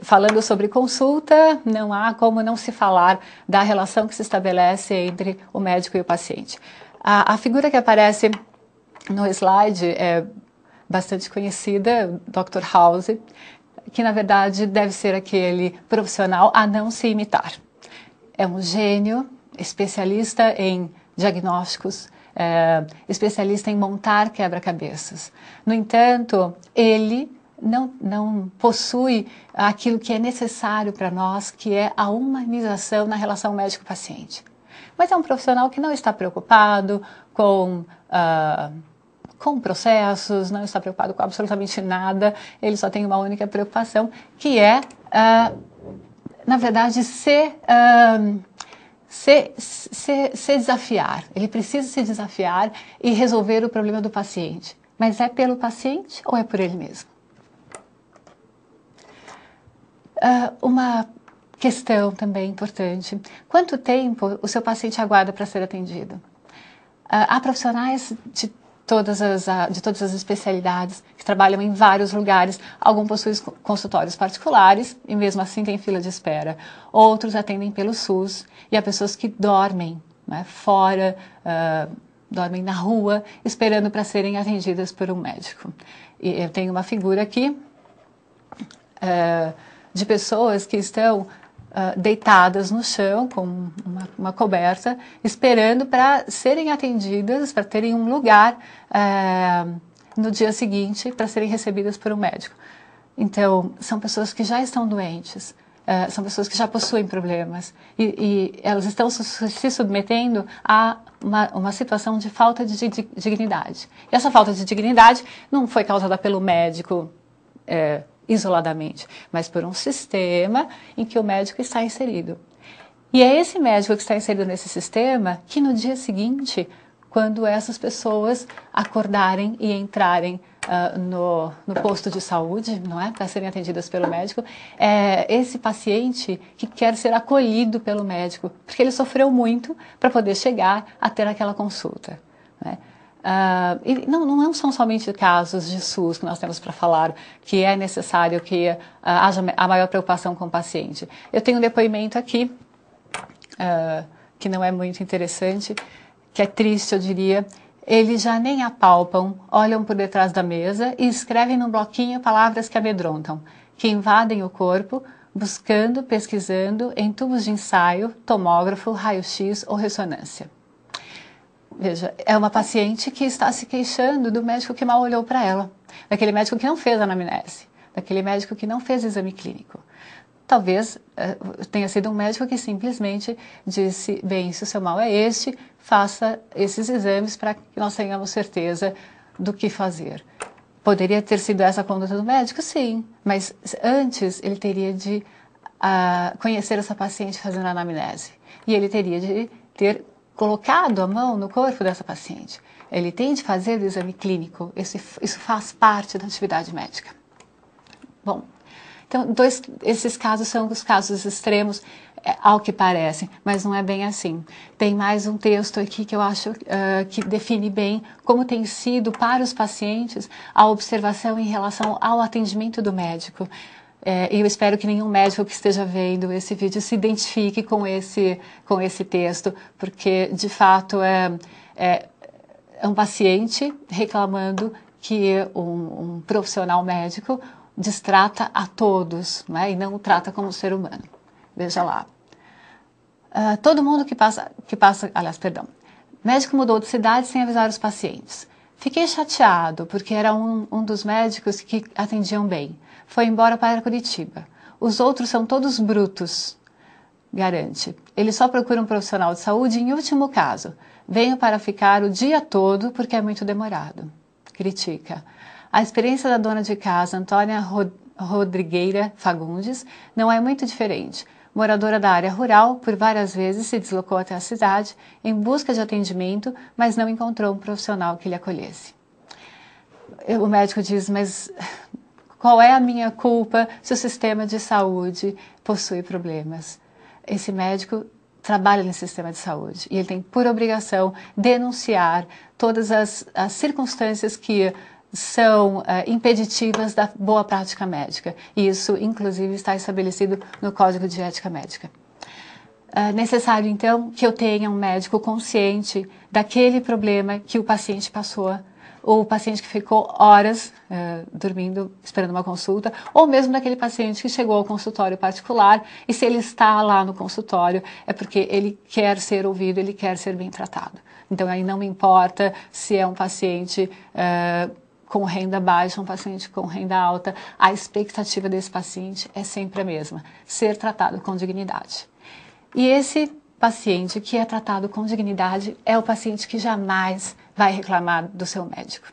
falando sobre consulta, não há como não se falar da relação que se estabelece entre o médico e o paciente. A figura que aparece no slide é bastante conhecida, Dr. House, que na verdade deve ser aquele profissional a não se imitar. É um gênio, especialista em diagnósticos, especialista em montar quebra-cabeças. No entanto, ele não possui aquilo que é necessário para nós, que é a humanização na relação médico-paciente. Mas é um profissional que não está preocupado com processos, não está preocupado com absolutamente nada, ele só tem uma única preocupação, que é, na verdade, se desafiar. Ele precisa se desafiar e resolver o problema do paciente. Mas é pelo paciente ou é por ele mesmo? Uma questão também importante. Quanto tempo o seu paciente aguarda para ser atendido? Há profissionais de todas as especialidades que trabalham em vários lugares. Alguns possuem consultórios particulares e mesmo assim tem fila de espera. Outros atendem pelo SUS e há pessoas que dormem, né, fora, dormem na rua, esperando para serem atendidas por um médico. E eu tenho uma figura aqui de pessoas que estão deitadas no chão com uma coberta, esperando para serem atendidas, para terem um lugar no dia seguinte, para serem recebidas por um médico. Então, são pessoas que já estão doentes, são pessoas que já possuem problemas e elas estão se submetendo a uma situação de falta de dignidade. E essa falta de dignidade não foi causada pelo médico isoladamente, mas por um sistema em que o médico está inserido. E é esse médico que está inserido nesse sistema que no dia seguinte, quando essas pessoas acordarem e entrarem no posto de saúde, não é, para serem atendidas pelo médico, é esse paciente que quer ser acolhido pelo médico, porque ele sofreu muito para poder chegar a ter aquela consulta, né? E não são somente casos de SUS que nós temos para falar que é necessário que haja a maior preocupação com o paciente. Eu tenho um depoimento aqui, que não é muito interessante, que é triste, eu diria. Eles já nem apalpam, olham por detrás da mesa e escrevem num bloquinho palavras que amedrontam, que invadem o corpo, buscando, pesquisando em tubos de ensaio, tomógrafo, raio-x ou ressonância. Veja, é uma paciente que está se queixando do médico que mal olhou para ela, daquele médico que não fez anamnese, daquele médico que não fez exame clínico. Talvez tenha sido um médico que simplesmente disse, bem, se o seu mal é este, faça esses exames para que nós tenhamos certeza do que fazer. Poderia ter sido essa a conduta do médico? Sim, mas antes ele teria de conhecer essa paciente fazendo anamnese. E ele teria de ter colocado a mão no corpo dessa paciente. Ele tem de fazer o exame clínico, isso faz parte da atividade médica. Bom, então esses casos são os casos extremos, ao que parece, mas não é bem assim. Tem mais um texto aqui que eu acho que define bem como tem sido para os pacientes a observação em relação ao atendimento do médico. E eu espero que nenhum médico que esteja vendo esse vídeo se identifique com esse texto, porque, de fato, é um paciente reclamando que um profissional médico destrata a todos, né, e não o trata como ser humano. Veja lá. Todo mundo que passa... Aliás, perdão. Médico mudou de cidade sem avisar os pacientes. Fiquei chateado, porque era um dos médicos que atendiam bem. Foi embora para Curitiba. Os outros são todos brutos, garante. Ele só procura um profissional de saúde em último caso. Venho para ficar o dia todo porque é muito demorado. Critica. A experiência da dona de casa, Antônia Rodrigueira Fagundes, não é muito diferente. Moradora da área rural, por várias vezes se deslocou até a cidade em busca de atendimento, mas não encontrou um profissional que lhe acolhesse. O médico diz, mas qual é a minha culpa se o sistema de saúde possui problemas? Esse médico trabalha nesse sistema de saúde e ele tem por obrigação denunciar todas as circunstâncias que são impeditivas da boa prática médica. E isso, inclusive, está estabelecido no Código de Ética Médica. É necessário, então, que eu tenha um médico consciente daquele problema que o paciente passou, ou o paciente que ficou horas dormindo, esperando uma consulta, ou mesmo daquele paciente que chegou ao consultório particular, e se ele está lá no consultório, é porque ele quer ser ouvido, ele quer ser bem tratado. Então, aí não me importa se é um paciente com renda baixa, um paciente com renda alta, a expectativa desse paciente é sempre a mesma, ser tratado com dignidade. E esse paciente que é tratado com dignidade é o paciente que jamais vai reclamar do seu médico.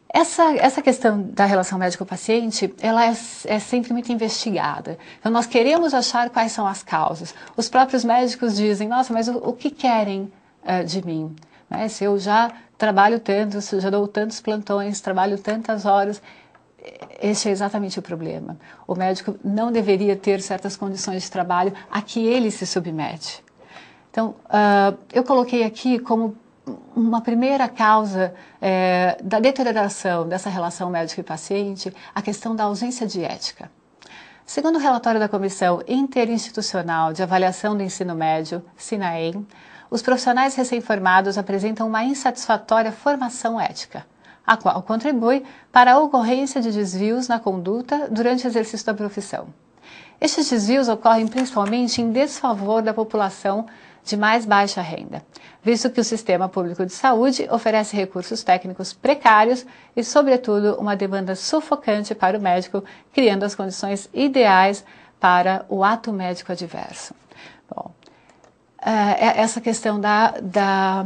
Essa questão da relação médico-paciente, ela é sempre muito investigada. Então, nós queremos achar quais são as causas. Os próprios médicos dizem, nossa, mas o que querem de mim? Né? Se eu já trabalho tanto, se eu já dou tantos plantões, trabalho tantas horas, esse é exatamente o problema. O médico não deveria ter certas condições de trabalho a que ele se submete. Então, eu coloquei aqui como uma primeira causa da deterioração dessa relação médico e paciente a questão da ausência de ética. Segundo o relatório da Comissão Interinstitucional de Avaliação do Ensino Médio, CINAEM, os profissionais recém-formados apresentam uma insatisfatória formação ética, a qual contribui para a ocorrência de desvios na conduta durante o exercício da profissão. Estes desvios ocorrem principalmente em desfavor da população de mais baixa renda, visto que o sistema público de saúde oferece recursos técnicos precários e, sobretudo, uma demanda sufocante para o médico, criando as condições ideais para o ato médico adverso. Bom, essa questão da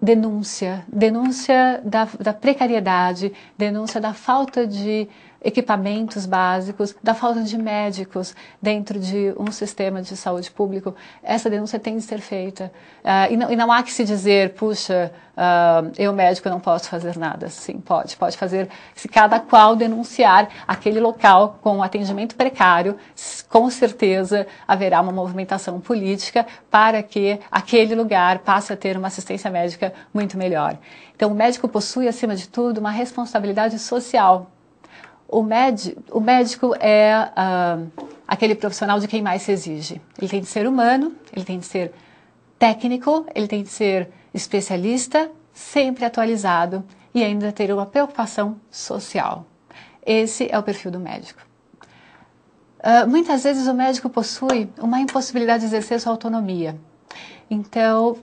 denúncia da precariedade, denúncia da falta de equipamentos básicos, da falta de médicos dentro de um sistema de saúde público, essa denúncia tem de ser feita. E não há que se dizer, puxa, eu médico não posso fazer nada. Sim, pode fazer. Se cada qual denunciar aquele local com atendimento precário, com certeza haverá uma movimentação política para que aquele lugar passe a ter uma assistência médica muito melhor. Então, o médico possui, acima de tudo, uma responsabilidade social. O médico é aquele profissional de quem mais se exige. Ele tem de ser humano, ele tem de ser técnico, ele tem de ser especialista, sempre atualizado e ainda ter uma preocupação social. Esse é o perfil do médico. Muitas vezes o médico possui uma impossibilidade de exercer sua autonomia. Então,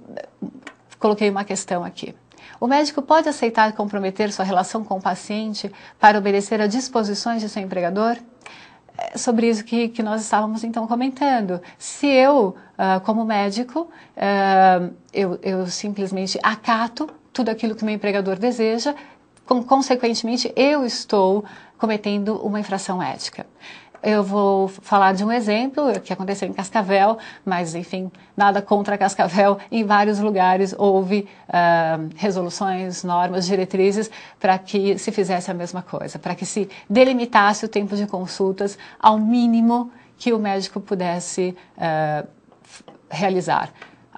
coloquei uma questão aqui. O médico pode aceitar comprometer sua relação com o paciente para obedecer a disposições de seu empregador? É sobre isso que nós estávamos então comentando. Se eu, como médico, eu simplesmente acato tudo aquilo que o meu empregador deseja, consequentemente eu estou cometendo uma infração ética. Eu vou falar de um exemplo que aconteceu em Cascavel, mas, enfim, nada contra Cascavel. Em vários lugares houve resoluções, normas, diretrizes para que se fizesse a mesma coisa, para que se delimitasse o tempo de consultas ao mínimo que o médico pudesse realizar.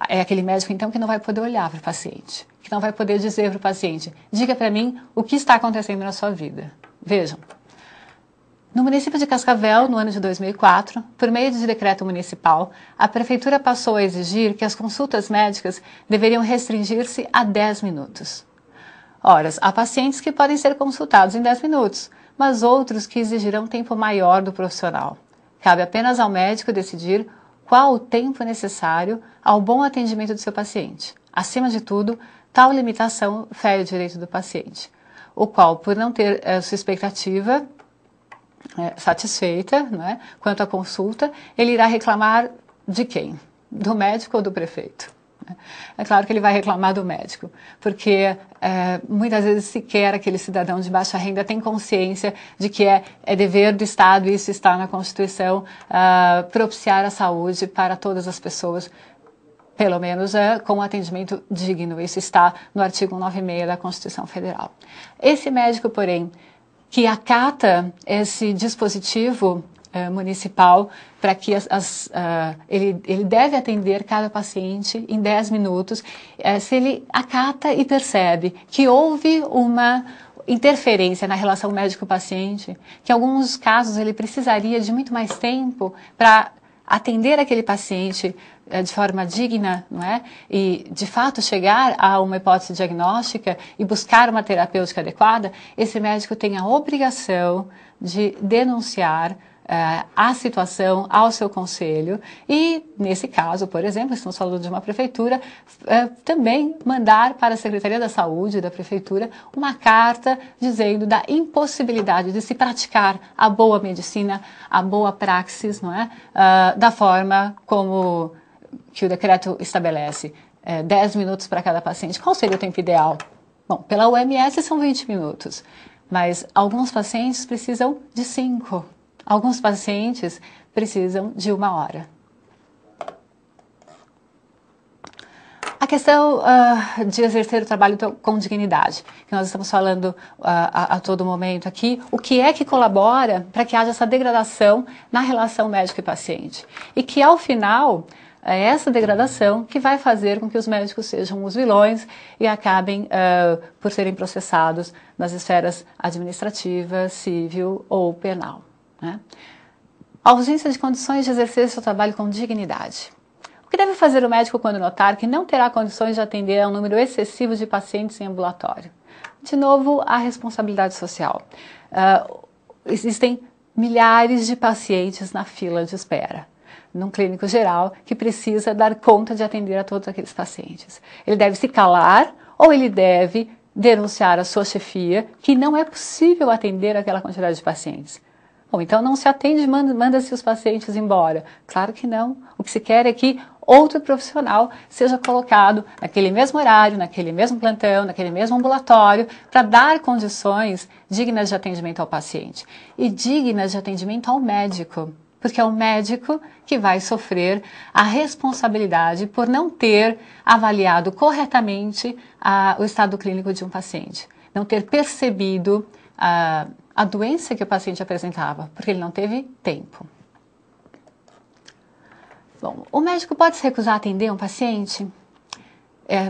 É aquele médico, então, que não vai poder olhar para o paciente, que não vai poder dizer para o paciente, diga para mim o que está acontecendo na sua vida. Vejam. No município de Cascavel, no ano de 2004, por meio de decreto municipal, a prefeitura passou a exigir que as consultas médicas deveriam restringir-se a 10 minutos. Ora, há pacientes que podem ser consultados em 10 minutos, mas outros que exigirão tempo maior do profissional. Cabe apenas ao médico decidir qual o tempo necessário ao bom atendimento do seu paciente. Acima de tudo, tal limitação fere o direito do paciente, o qual, por não ter sua expectativa satisfeita, né, quanto à consulta, ele irá reclamar de quem? Do médico ou do prefeito? É claro que ele vai reclamar do médico, porque muitas vezes sequer aquele cidadão de baixa renda tem consciência de que é dever do Estado, e isso está na Constituição, propiciar a saúde para todas as pessoas, pelo menos com um atendimento digno. Isso está no artigo 196 da Constituição Federal. Esse médico, porém, que acata esse dispositivo municipal para que ele deve atender cada paciente em 10 minutos, se ele acata e percebe que houve interferência na relação médico-paciente, que em alguns casos ele precisaria de muito mais tempo para atender aquele paciente de forma digna, não é? E de fato chegar a uma hipótese diagnóstica e buscar uma terapêutica adequada, esse médico tem a obrigação de denunciar a situação ao seu conselho e, nesse caso, por exemplo, estamos falando de uma prefeitura, também mandar para a Secretaria da Saúde da prefeitura uma carta dizendo da impossibilidade de se praticar a boa medicina, a boa praxis, não é? Da forma como que o decreto estabelece, 10 minutos para cada paciente. Qual seria o tempo ideal? Bom, pela OMS são 20 minutos, mas alguns pacientes precisam de 5. Alguns pacientes precisam de 1 hora. A questão de exercer o trabalho com dignidade, que nós estamos falando a todo momento aqui, o que é que colabora para que haja essa degradação na relação médico e paciente? E que, ao final, é essa degradação que vai fazer com que os médicos sejam os vilões e acabem por serem processados nas esferas administrativa, civil ou penal. Né? A ausência de condições de exercer seu trabalho com dignidade. O que deve fazer o médico quando notar que não terá condições de atender a um número excessivo de pacientes em ambulatório? De novo, a responsabilidade social. Existem milhares de pacientes na fila de espera, num clínico geral, que precisa dar conta de atender a todos aqueles pacientes. Ele deve se calar ou ele deve denunciar a sua chefia que não é possível atender aquela quantidade de pacientes? Bom, então não se atende, manda-se os pacientes embora. Claro que não. O que se quer é que outro profissional seja colocado naquele mesmo horário, naquele mesmo plantão, naquele mesmo ambulatório, para dar condições dignas de atendimento ao paciente e dignas de atendimento ao médico, porque é o médico que vai sofrer a responsabilidade por não ter avaliado corretamente o estado clínico de um paciente, não ter percebido a doença que o paciente apresentava, porque ele não teve tempo. Bom, o médico pode se recusar a atender um paciente?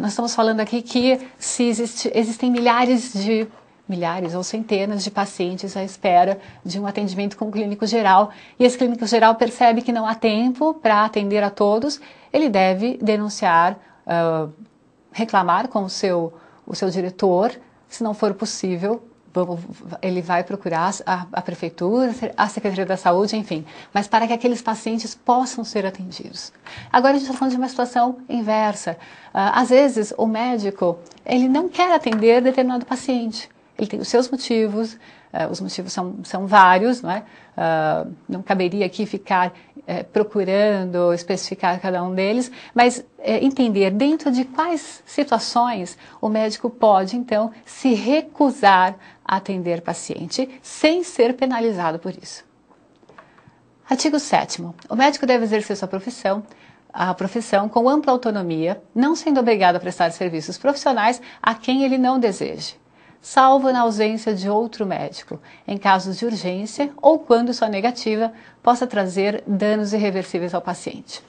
Nós estamos falando aqui que existem milhares ou centenas de pacientes à espera de um atendimento com o clínico geral, e esse clínico geral percebe que não há tempo para atender a todos, ele deve denunciar, reclamar com o seu diretor. Se não for possível, ele vai procurar a prefeitura, a Secretaria da Saúde, enfim, mas para que aqueles pacientes possam ser atendidos. Agora a gente está falando de uma situação inversa. Às vezes o médico ele não quer atender determinado paciente, ele tem os seus motivos, os motivos são vários, não é? Não caberia aqui ficar procurando especificar cada um deles, mas entender dentro de quais situações o médico pode, então, se recusar a atender paciente sem ser penalizado por isso. Artigo 7º. O médico deve exercer a profissão com ampla autonomia, não sendo obrigado a prestar serviços profissionais a quem ele não deseje, salvo na ausência de outro médico, em casos de urgência ou quando sua negativa possa trazer danos irreversíveis ao paciente.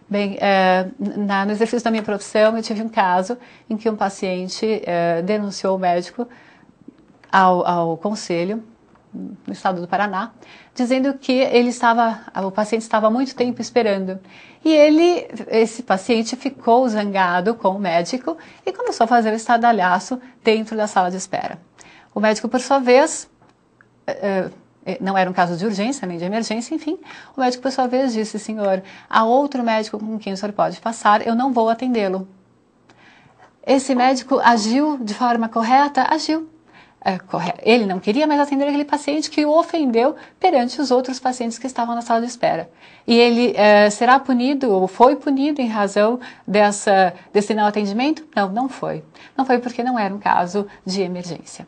Bem, no exercício da minha profissão, eu tive um caso em que um paciente denunciou o médico ao conselho, no estado do Paraná, dizendo que o paciente estava há muito tempo esperando. E esse paciente ficou zangado com o médico e começou a fazer o estardalhaço dentro da sala de espera. O médico, por sua vez, não era um caso de urgência nem de emergência, enfim, o médico, por sua vez, disse: senhor, há outro médico com quem o senhor pode passar, eu não vou atendê-lo. Esse médico agiu de forma correta? Agiu. Ele não queria mais atender aquele paciente que o ofendeu perante os outros pacientes que estavam na sala de espera. E ele será punido, ou foi punido em razão desse não atendimento? Não, não foi. Não foi porque não era um caso de emergência.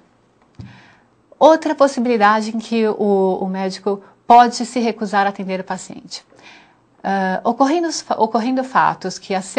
Outra possibilidade em que o médico pode se recusar a atender o paciente. Ocorrendo fatos que a seu